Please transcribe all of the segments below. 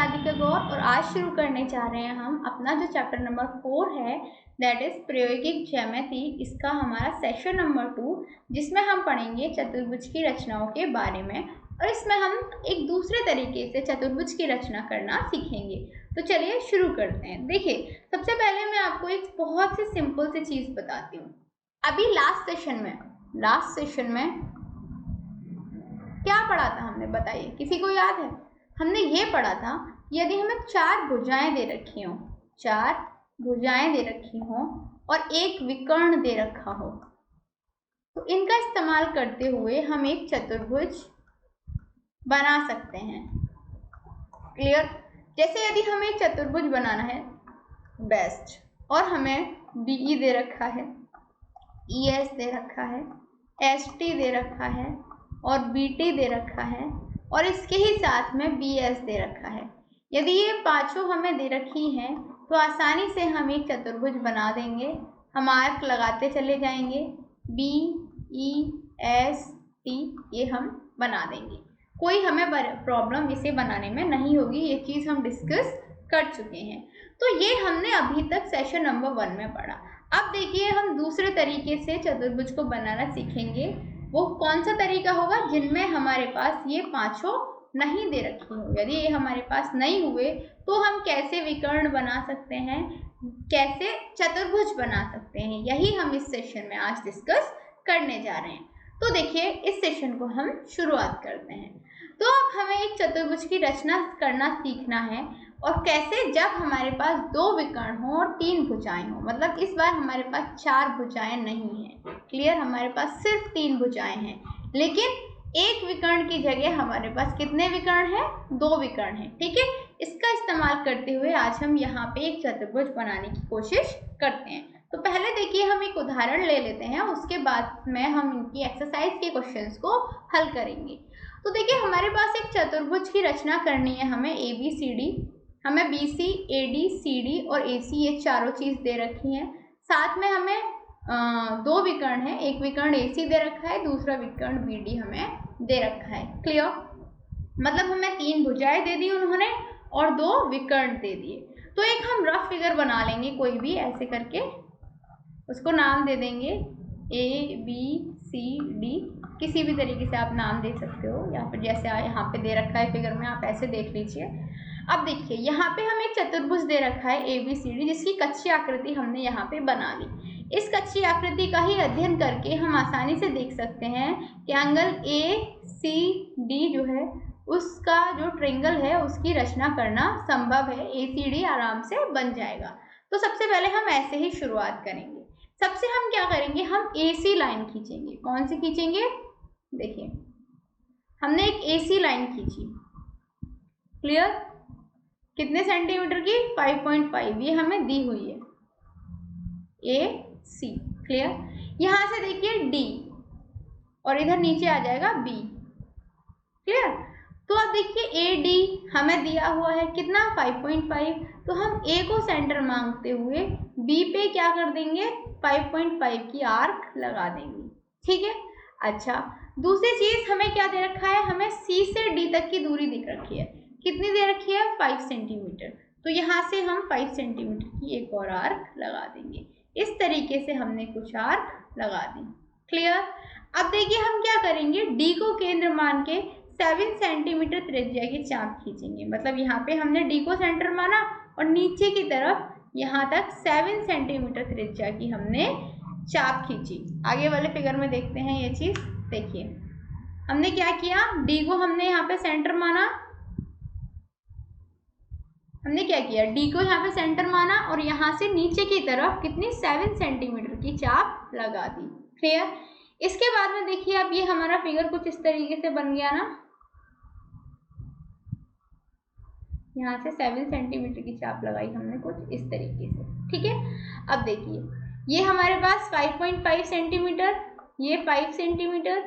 राधिका गौर और आज शुरू करने जा रहे हैं हम अपना जो चैप्टर नंबर 4 है, दैट इज प्रायोगिक ज्यामिति। इसका हमारा सेशन नंबर 2, जिसमें हम पढ़ेंगे चतुर्भुज की रचनाओं के बारे में, और इसमें हम एक दूसरे तरीके से चतुर्भुज की रचना करना सीखेंगे। तो चलिए शुरू करते हैं। देखिए, सबसे पहले मैं आपको एक बहुत सी सिंपल सी चीज बताती हूँ। अभी लास्ट सेशन में क्या पढ़ा था हमने, बताइए, किसी को याद है? हमने ये पढ़ा था यदि हमें 4 भुजाएं दे रखी हों और एक विकर्ण दे रखा हो, तो इनका इस्तेमाल करते हुए हम एक चतुर्भुज बना सकते हैं। क्लियर? जैसे यदि हमें एक चतुर्भुज बनाना है बेस्ट, और हमें BE दे रखा है, ES दे रखा है, ST दे रखा है और BT दे रखा है, और इसके ही साथ में BS दे रखा है। यदि ये पांचों हमें दे रखी हैं तो आसानी से हम एक चतुर्भुज बना देंगे। हम आर्क लगाते चले जाएंगे, BEST ये हम बना देंगे। कोई हमें प्रॉब्लम इसे बनाने में नहीं होगी, ये चीज़ हम डिस्कस कर चुके हैं। तो ये हमने अभी तक सेशन नंबर 1 में पढ़ा। अब देखिए, हम दूसरे तरीके से चतुर्भुज को बनाना सीखेंगे। वो कौन सा तरीका होगा? जिनमें हमारे पास ये पांचों नहीं दे रखी हो। यदि ये हमारे पास नहीं हुए तो हम कैसे विकर्ण बना सकते हैं, कैसे चतुर्भुज बना सकते हैं, यही हम इस सेशन में आज डिस्कस करने जा रहे हैं। तो देखिए, इस सेशन को हम शुरुआत करते हैं। तो अब हमें एक चतुर्भुज की रचना करना सीखना है, और कैसे? जब हमारे पास 2 विकर्ण हो और 3 भुजाएं हो। मतलब इस बार हमारे पास 4 भुजाएं नहीं हैं। क्लियर? हमारे पास सिर्फ 3 भुजाएं हैं, लेकिन एक विकर्ण की जगह हमारे पास कितने विकर्ण हैं? 2 विकर्ण हैं। ठीक है? इसका इस्तेमाल करते हुए आज हम यहाँ पे एक चतुर्भुज बनाने की कोशिश करते हैं। तो पहले देखिए, हम एक उदाहरण ले लेते हैं, उसके बाद में हम इनकी एक्सरसाइज के क्वेश्चंस को हल करेंगे। तो देखिए, हमारे पास एक चतुर्भुज की रचना करनी है। हमें ABCD, हमें BC, AD, CD और AC ये चारों चीज दे रखी हैं। साथ में हमें 2 विकर्ण है, एक विकर्ण AC दे रखा है, दूसरा विकर्ण BD हमें दे रखा है। क्लियर? मतलब हमें 3 भुजाएं दे दी उन्होंने और 2 विकर्ण दे दिए। तो एक हम रफ फिगर बना लेंगे, कोई भी ऐसे करके, उसको नाम दे देंगे ABCD। किसी भी तरीके से आप नाम दे सकते हो, या फिर जैसे यहाँ पे दे रखा है फिगर में, आप ऐसे देख लीजिए। अब देखिए, यहाँ पे हमें एक चतुर्भुज दे रखा है ABCD, जिसकी कच्ची आकृति हमने यहाँ पे बना ली। इस कच्ची आकृति का ही अध्ययन करके हम आसानी से देख सकते हैं कि एंगल ACD जो है, उसका जो ट्रायंगल है उसकी रचना करना संभव है। ACD आराम से बन जाएगा। तो सबसे पहले हम ऐसे ही शुरुआत करेंगे। सबसे हम क्या करेंगे, हम AC लाइन खींचेंगे। कौन सी खींचेंगे? देखिए, हमने एक AC लाइन खींची। क्लियर? कितने सेंटीमीटर की? 5.5। ये हमें दी हुई है AC। क्लियर? यहां से देखिए D, और इधर नीचे आ जाएगा B। क्लियर? तो अब देखिए, AD हमें दिया हुआ है कितना? 5.5। तो हम A को सेंटर मांगते हुए B पे क्या कर देंगे? 5.5 की आर्क लगा देंगे। ठीक है? अच्छा, दूसरी चीज हमें क्या दे रखा है? हमें C से D तक की दूरी दिख रखी है। कितनी दे रखी है? 5 सेंटीमीटर। तो यहाँ से हम 5 सेंटीमीटर की एक और आर्क लगा देंगे। इस तरीके से हमने कुछ आर्क लगा दी। क्लियर? अब देखिए, हम क्या करेंगे, D को केंद्र मान के 7 सेंटीमीटर त्रिज्या की चाप खींचेंगे। मतलब यहाँ पे हमने D को सेंटर माना और नीचे की तरफ यहाँ तक 7 सेंटीमीटर त्रिज्या की हमने चाप खींची। आगे वाले फिगर में देखते हैं ये चीज। देखिए, हमने क्या किया, D को हमने यहाँ पे सेंटर माना। हमने क्या किया, D को यहाँ पे सेंटर माना और यहाँ से नीचे की तरफ कितनी? 7 सेंटीमीटर की चाप लगा दी। क्लियर? इसके बाद में देखिए, अब ये हमारा फिगर कुछ इस तरीके से बन गया ना। यहाँ से 7 सेंटीमीटर की चाप लगाई हमने कुछ इस तरीके से। ठीक है? अब देखिए, ये हमारे पास 5.5 सेंटीमीटर, ये 5 सेंटीमीटर,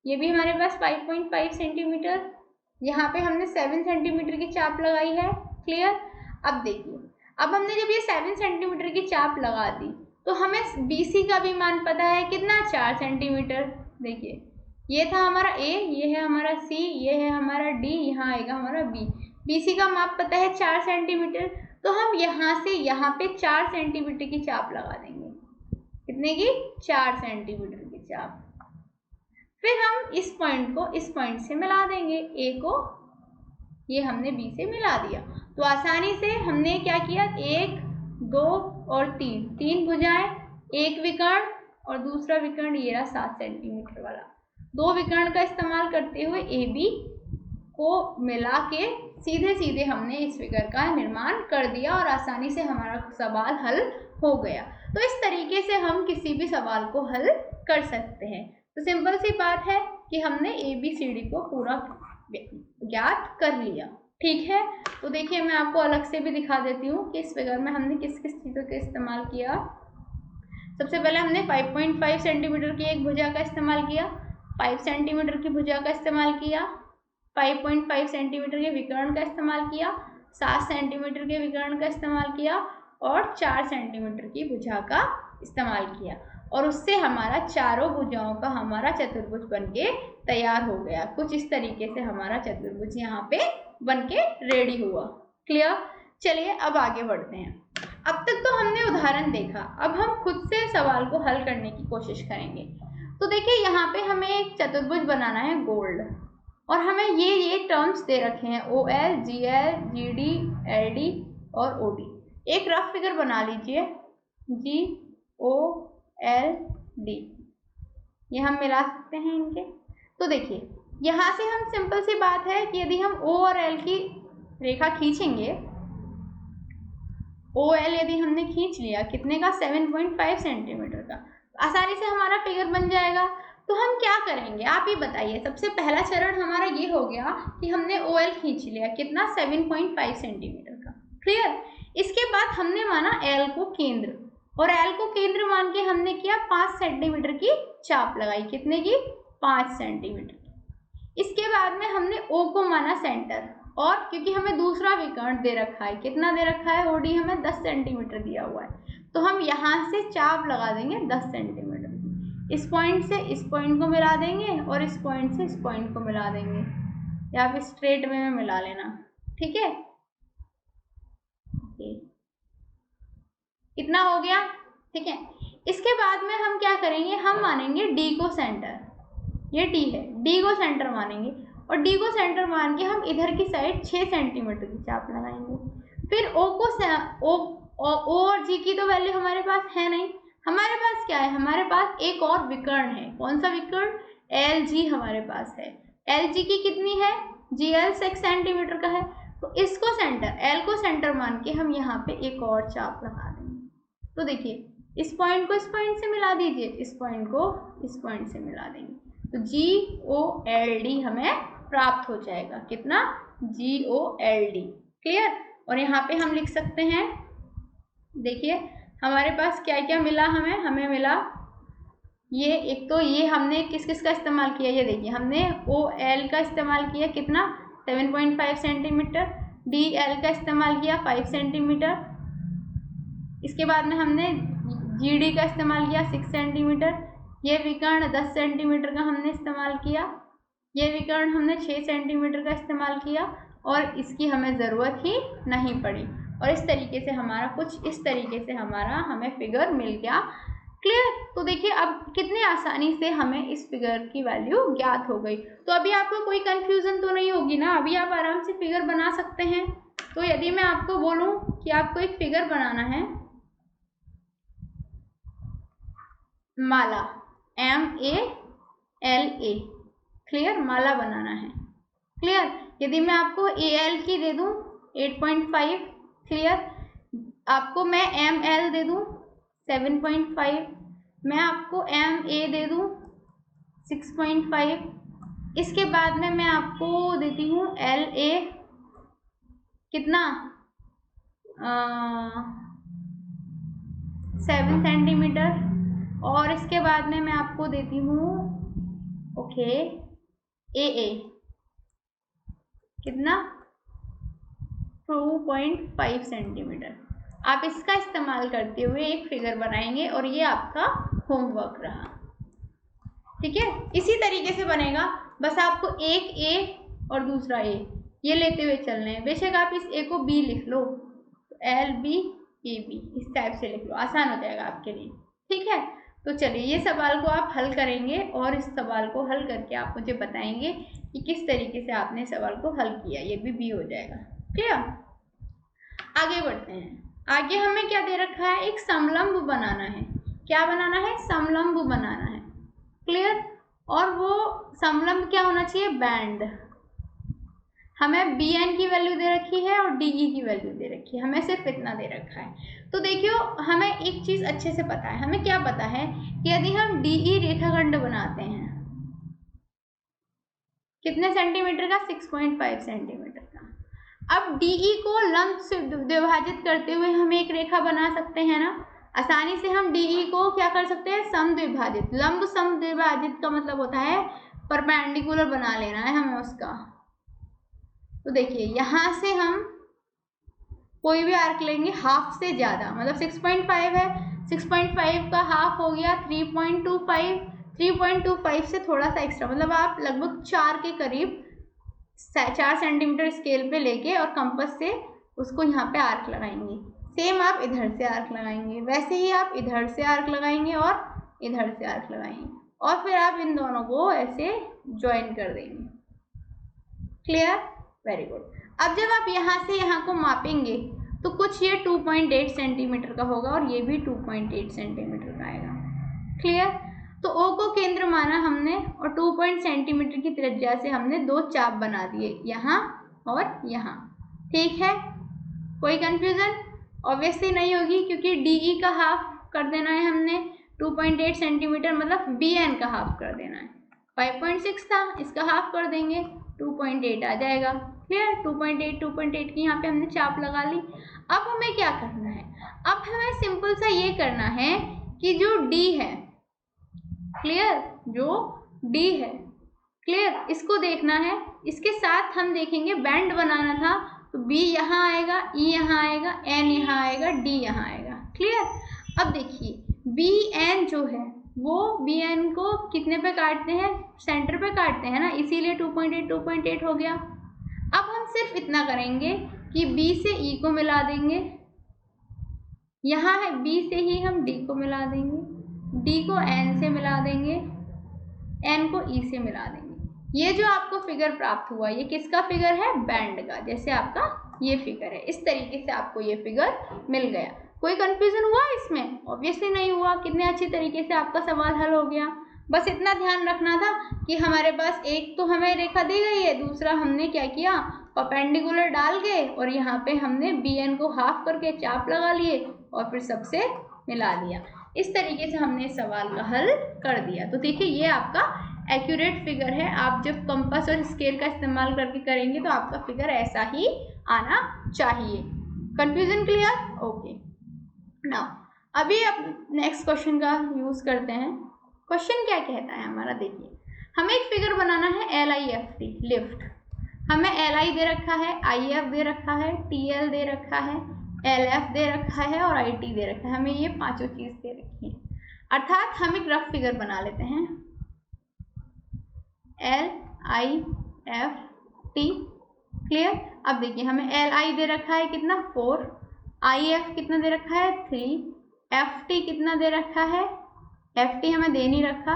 ये भी हमारे पास 5.5 सेंटीमीटर, यहाँ पे हमने 7 सेंटीमीटर की चाप लगाई है। क्लियर? अब देखिए, अब हमने जब ये 7 सेंटीमीटर की चाप लगा दी तो हमें BC का भी मान पता है कितना? 4 सेंटीमीटर। देखिए, ये था हमारा A, ये है हमारा C, ये है हमारा D, यहाँ आएगा हमारा B। BC का माप पता है 4 सेंटीमीटर, तो हम यहाँ से यहाँ पे 4 सेंटीमीटर की चाप लगा देंगे। कितने की? 4 सेंटीमीटर की चाप। फिर हम इस पॉइंट को इस पॉइंट से मिला देंगे, A को ये हमने B से मिला दिया। तो आसानी से हमने क्या किया, 1, 2 और 3 भुजाएं, एक विकर्ण और दूसरा विकर्ण ये रहा 7 सेंटीमीटर वाला। 2 विकर्ण का इस्तेमाल करते हुए AB को मिला के सीधे सीधे हमने इस फिगर का निर्माण कर दिया और आसानी से हमारा सवाल हल हो गया। तो इस तरीके से हम किसी भी सवाल को हल कर सकते हैं। तो सिंपल सी बात है कि हमने ABCD को पूरा ज्ञात कर लिया। ठीक है, तो देखिए मैं आपको अलग से भी दिखा देती हूँ कि इस फिगर में हमने किस किस चीज़ों का इस्तेमाल किया। सबसे पहले हमने 5.5 सेंटीमीटर की एक भुजा का इस्तेमाल किया, 5 सेंटीमीटर की भुजा का इस्तेमाल किया, 5.5 सेंटीमीटर के विकर्ण का इस्तेमाल किया, 7 सेंटीमीटर के विकर्ण का इस्तेमाल किया और 4 सेंटीमीटर की भुजा का इस्तेमाल किया और उससे हमारा चारों भुजाओं का हमारा चतुर्भुज बनके तैयार हो गया। कुछ इस तरीके से हमारा चतुर्भुज यहाँ पे बनके रेडी हुआ। क्लियर? चलिए अब आगे बढ़ते हैं। अब तक तो हमने उदाहरण देखा, अब हम खुद से सवाल को हल करने की कोशिश करेंगे। तो देखिए यहाँ पे हमें एक चतुर्भुज बनाना है गोल्ड और हमें ये टर्म्स दे रखे हैं OL, GL, GD, LD और OD। एक रफ फिगर बना लीजिए, GOLD, ये हम मिला सकते हैं इनके। तो देखिए यहाँ से हम सिंपल सी बात है कि यदि हम O और L की रेखा खींचेंगे, OL यदि हमने खींच लिया कितने का, 7.5 सेंटीमीटर का, आसानी से हमारा फिगर बन जाएगा। तो हम क्या करेंगे आप ही बताइए। सबसे पहला चरण हमारा ये हो गया कि हमने OL खींच लिया कितना, 7.5 सेंटीमीटर का। क्लियर? इसके बाद हमने माना L को केंद्र और L को केंद्र मान के हमने किया 5 सेंटीमीटर की चाप लगाई, कितने की, 5 सेंटीमीटर। इसके बाद में हमने O को माना सेंटर और क्योंकि हमें दूसरा विकर्ण दे रखा है, कितना दे रखा है, OD हमें 10 सेंटीमीटर दिया हुआ है, तो हम यहाँ से चाप लगा देंगे 10 सेंटीमीटर। इस पॉइंट से इस पॉइंट को मिला देंगे और इस पॉइंट से इस पॉइंट को मिला देंगे, या फिर स्ट्रेट वे में मिला लेना। ठीक है, इतना हो गया। ठीक है, इसके बाद में हम क्या करेंगे, हम मानेंगे D को सेंटर, ये D है, D को सेंटर मानेंगे और D को सेंटर मान के हम इधर की साइड 6 सेंटीमीटर की चाप लगाएंगे। फिर O और G की तो वैल्यू हमारे पास है नहीं, हमारे पास क्या है, हमारे पास एक और विकर्ण है। कौन सा विकर्ण, LG हमारे पास है। LG की कितनी है, GL 6 सेंटीमीटर का है, तो इसको सेंटर, L को सेंटर मान के हम यहाँ पे एक और चाप लगा देंगे। तो देखिए इस पॉइंट को इस पॉइंट से मिला दीजिए, इस पॉइंट को इस पॉइंट से मिला देंगे, तो GOLD हमें प्राप्त हो जाएगा। कितना, GOLD। क्लियर? और यहाँ पे हम लिख सकते हैं, देखिए हमारे पास क्या क्या मिला, हमें मिला ये, एक तो ये हमने किस किस का इस्तेमाल किया, ये देखिए हमने OL का इस्तेमाल किया कितना, 7.5 सेंटीमीटर, DL का इस्तेमाल किया 5 सेंटीमीटर, इसके बाद में हमने GD का इस्तेमाल किया 6 सेंटीमीटर, ये विकर्ण 10 सेंटीमीटर का हमने इस्तेमाल किया, ये विकर्ण हमने 6 सेंटीमीटर का इस्तेमाल किया और इसकी हमें ज़रूरत ही नहीं पड़ी। और इस तरीके से हमारा कुछ इस तरीके से हमारा हमें फिगर मिल गया। क्लियर? तो देखिए अब कितने आसानी से हमें इस फिगर की वैल्यू ज्ञात हो गई। तो अभी आपको कोई कन्फ्यूज़न तो नहीं होगी ना, अभी आप आराम से फिगर बना सकते हैं। तो यदि मैं आपको बोलूँ कि आपको एक फिगर बनाना है, माला, MALA, क्लियर, माला बनाना है। क्लियर? यदि मैं आपको AL की दे दूँ 8.5, क्लियर, आपको मैं ML दे दूँ 7.5, मैं आपको MA दे दूँ 6.5, इसके बाद में मैं आपको देती हूँ LA कितना, 7 सेंटीमीटर, और इसके बाद में मैं आपको देती हूँ ओके AA कितना, 2.5 सेंटीमीटर। आप इसका इस्तेमाल करते हुए एक फिगर बनाएंगे और ये आपका होमवर्क रहा। ठीक है, इसी तरीके से बनेगा, बस आपको एक A और दूसरा A ये लेते हुए चलना है। बेशक आप इस ए को बी लिख लो, LBAB इस टाइप से लिख लो, आसान हो जाएगा आपके लिए। ठीक है, तो चलिए ये सवाल को आप हल करेंगे और इस सवाल को हल करके आप मुझे बताएंगे कि किस तरीके से आपने सवाल को हल किया। ये भी बी हो जाएगा। क्लियर, आगे बढ़ते हैं। आगे हमें क्या दे रखा है, एक समलंब बनाना है। क्या बनाना है, समलंब बनाना है। क्लियर, और वो समलंब क्या होना चाहिए, बैंड। हमें BN की वैल्यू दे रखी है और DE की वैल्यू दे रखी है, हमें सिर्फ इतना दे रखा है। तो देखियो हमें एक चीज अच्छे से पता है, हमें क्या पता है कि यदि हम DE रेखाखंड बनाते हैं कितने सेंटीमीटर का, 6.5 सेंटीमीटर का। अब DE को लंब से विभाजित करते हुए हम एक रेखा बना सकते हैं ना, आसानी से हम DE को क्या कर सकते हैं, समद्विभाजित। लंब समद्विभाजित का मतलब होता है परपेंडिकुलर बना लेना है हमें उसका। तो देखिए यहाँ से हम कोई भी आर्क लेंगे हाफ से ज्यादा, मतलब 6.5 है, 6.5 का हाफ हो गया 3.25, 3.25 से थोड़ा सा एक्स्ट्रा, मतलब आप लगभग 4 के करीब 4 सेंटीमीटर स्केल पे लेके और कंपास से उसको यहाँ पे आर्क लगाएंगे। सेम आप इधर से आर्क लगाएंगे, वैसे ही आप इधर से आर्क लगाएंगे और इधर से आर्क लगाएंगे, और फिर आप इन दोनों को ऐसे ज्वाइन कर देंगे। Clear, very good. अब जब आप यहाँ से यहाँ को मापेंगे तो कुछ ये 2.8 सेंटीमीटर का होगा और ये भी 2.8 सेंटीमीटर का आएगा। क्लियर, तो O को केंद्र माना हमने और 2 सेंटीमीटर की त्रिज्या से हमने 2 चाप बना दिए, यहाँ और यहाँ। ठीक है, कोई कंफ्यूजन ऑब्वियसली नहीं होगी, क्योंकि DE का हाफ कर देना है हमने, 2.8 सेंटीमीटर मतलब BN का हाफ कर देना है। 5.6 था, इसका हाफ कर देंगे, 2.8 आ जाएगा। क्लियर, 2.8 की यहाँ पे हमने चाप लगा ली। अब हमें क्या करना है, अब हमें सिंपल सा ये करना है कि जो D है, क्लियर, जो D है, क्लियर, इसको देखना है। इसके साथ हम देखेंगे बैंड बनाना था, तो B यहाँ आएगा, E यहाँ आएगा, N यहाँ आएगा, D यहाँ आएगा। क्लियर, अब देखिए BN जो है वो BN को कितने पे काटते हैं, सेंटर पे काटते हैं ना, इसीलिए 2.8 हो गया। अब हम सिर्फ इतना करेंगे कि B से E को मिला देंगे, यहाँ है B से ही हम D को मिला देंगे, D को N से मिला देंगे, N को E से मिला देंगे। ये जो आपको फिगर प्राप्त हुआ ये किसका फिगर है, बैंड का, जैसे आपका ये फिगर है, इस तरीके से आपको ये फिगर मिल गया। कोई कंफ्यूजन हुआ इसमें, ऑब्वियसली नहीं हुआ, कितने अच्छी तरीके से आपका सवाल हल हो गया। बस इतना ध्यान रखना था कि हमारे पास एक तो हमें रेखा दी गई है, दूसरा हमने क्या किया, परपेंडिकुलर डाल के और यहाँ पे हमने BN को हाफ करके चाप लगा लिए और फिर सबसे मिला दिया। इस तरीके से हमने सवाल का हल कर दिया। तो देखिए ये आपका एक्यूरेट फिगर है, आप जब कंपास और स्केल का इस्तेमाल करके करेंगे तो आपका फिगर ऐसा ही आना चाहिए। Confusion clear, okay. नाउ अभी अब नेक्स्ट क्वेश्चन का यूज करते हैं। क्वेश्चन क्या कहता है हमारा, देखिए हमें एक फिगर बनाना है LIFT, लिफ्ट। हमें LI दे रखा है, IF दे रखा है, TL दे रखा है, LF दे रखा है और IT दे रखा है। हमें ये पांचों चीज दे रखी है, अर्थात हम एक रफ फिगर बना लेते हैं। LIFT, clear. अब देखिए हमें LI दे रखा है कितना, 4, IF कितना दे रखा है, 3, FT कितना दे रखा है, FT हमें दे नहीं रखा,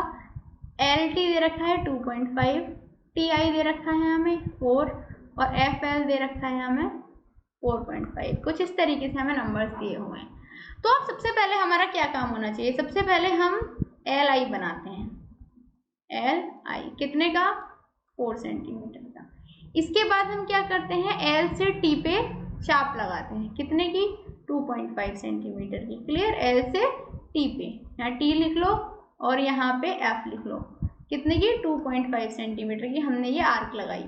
LT दे रखा है 2.5, TI दे रखा है हमें 4 और FL दे रखा है हमें 4.5। कुछ इस तरीके से हमें नंबर्स दिए हुए हैं। तो अब सबसे पहले हमारा क्या काम होना चाहिए, सबसे पहले हम LI बनाते हैं। LI कितने का, 4 सेंटीमीटर का। इसके बाद हम क्या करते हैं, L से T पे चाप लगाते हैं, कितने की, 2.5 सेंटीमीटर की। क्लियर, L से T पे, यहाँ T लिख लो और यहाँ पे F लिख लो, कितने की, 2.5 सेंटीमीटर की हमने ये आर्क लगाई।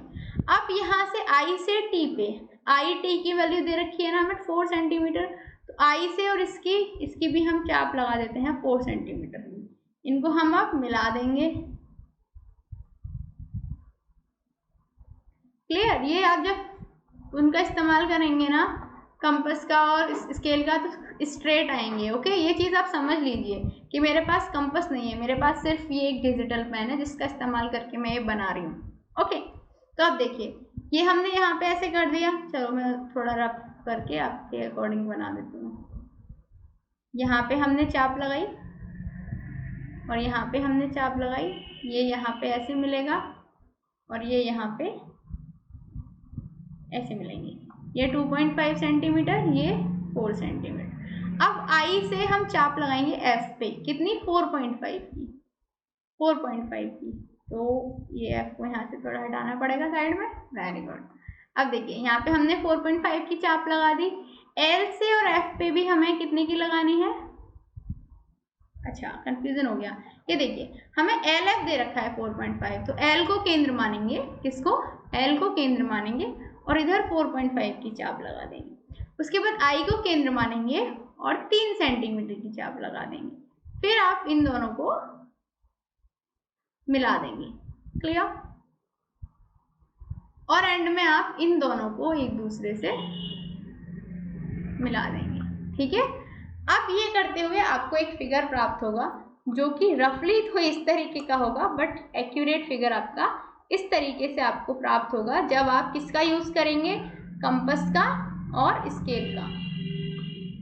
अब यहाँ से I से T पे, IT की वैल्यू दे रखी है ना हमें 4 सेंटीमीटर, तो I से और इसकी भी हम चाप लगा देते हैं 4 सेंटीमीटर। इनको हम अब मिला देंगे। क्लियर, ये आप जब उनका इस्तेमाल करेंगे ना, कंपास का और स्केल का, तो स्ट्रेट आएंगे। ओके, ये चीज़ आप समझ लीजिए कि मेरे पास कंपास नहीं है, मेरे पास सिर्फ ये एक डिजिटल पेन है जिसका इस्तेमाल करके मैं ये बना रही हूँ। ओके, तो अब देखिए ये हमने यहाँ पे ऐसे कर दिया, चलो मैं थोड़ा रफ करके आपके अकॉर्डिंग बना देती हूँ। यहाँ पे हमने चाप लगाई और यहाँ पे हमने चाप लगाई, ये यहाँ पे ऐसे मिलेगा और ये यहाँ पे ऐसे मिलेंगे, ये 2.5 सेंटीमीटर, ये 4 सेंटीमीटर। अब आई से हम चाप लगाएंगे एफ पे, कितनी 4.5 की, 4.5 की। तो ये एफ को यहाँ से थोड़ा हटाना पड़ेगा साइड में, वेरी गुड। अब देखिए यहाँ पे हमने 4.5 की चाप लगा दी, एल से और एफ पे भी हमें कितने की लगानी है, अच्छा कंफ्यूजन हो गया, ये देखिए हमें एल एफ दे रखा है 4.5, तो एल को केंद्र मानेंगे, किसको, एल को केंद्र मानेंगे और इधर 4.5 की चाप लगा देंगे। उसके बाद आई को केंद्र मानेंगे और 3 सेंटीमीटर की चाप लगा देंगे, फिर आप इन दोनों को मिला देंगे, क्लियर। और एंड में आप इन दोनों को एक दूसरे से मिला देंगे, ठीक है। अब ये करते हुए आपको एक फिगर प्राप्त होगा जो कि रफली तो इस तरीके का होगा, बट एक्यूरेट फिगर आपका इस तरीके से आपको प्राप्त होगा जब आप किसका यूज करेंगे, कंपास का और स्केल का,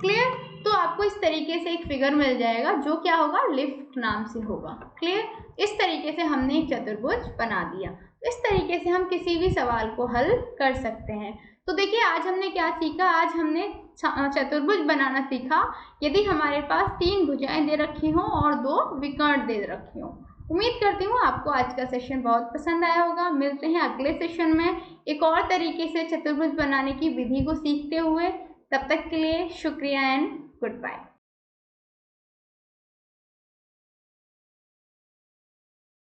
क्लियर। तो आपको इस तरीके से एक फिगर मिल जाएगा जो क्या होगा, लिफ्ट नाम से होगा, क्लियर। इस तरीके से हमने एक चतुर्भुज बना दिया। इस तरीके से हम किसी भी सवाल को हल कर सकते हैं। तो देखिए आज हमने क्या सीखा, आज हमने चतुर्भुज बनाना सीखा यदि हमारे पास 3 भुजाएं दे रखी हों और 2 विकर्ण दे रखी हों। उम्मीद करती हूँ आपको आज का सेशन बहुत पसंद आया होगा। मिलते हैं अगले सेशन में एक और तरीके से चतुर्भुज बनाने की विधि को सीखते हुए। तब तक के लिए शुक्रिया एंड गुड बाय।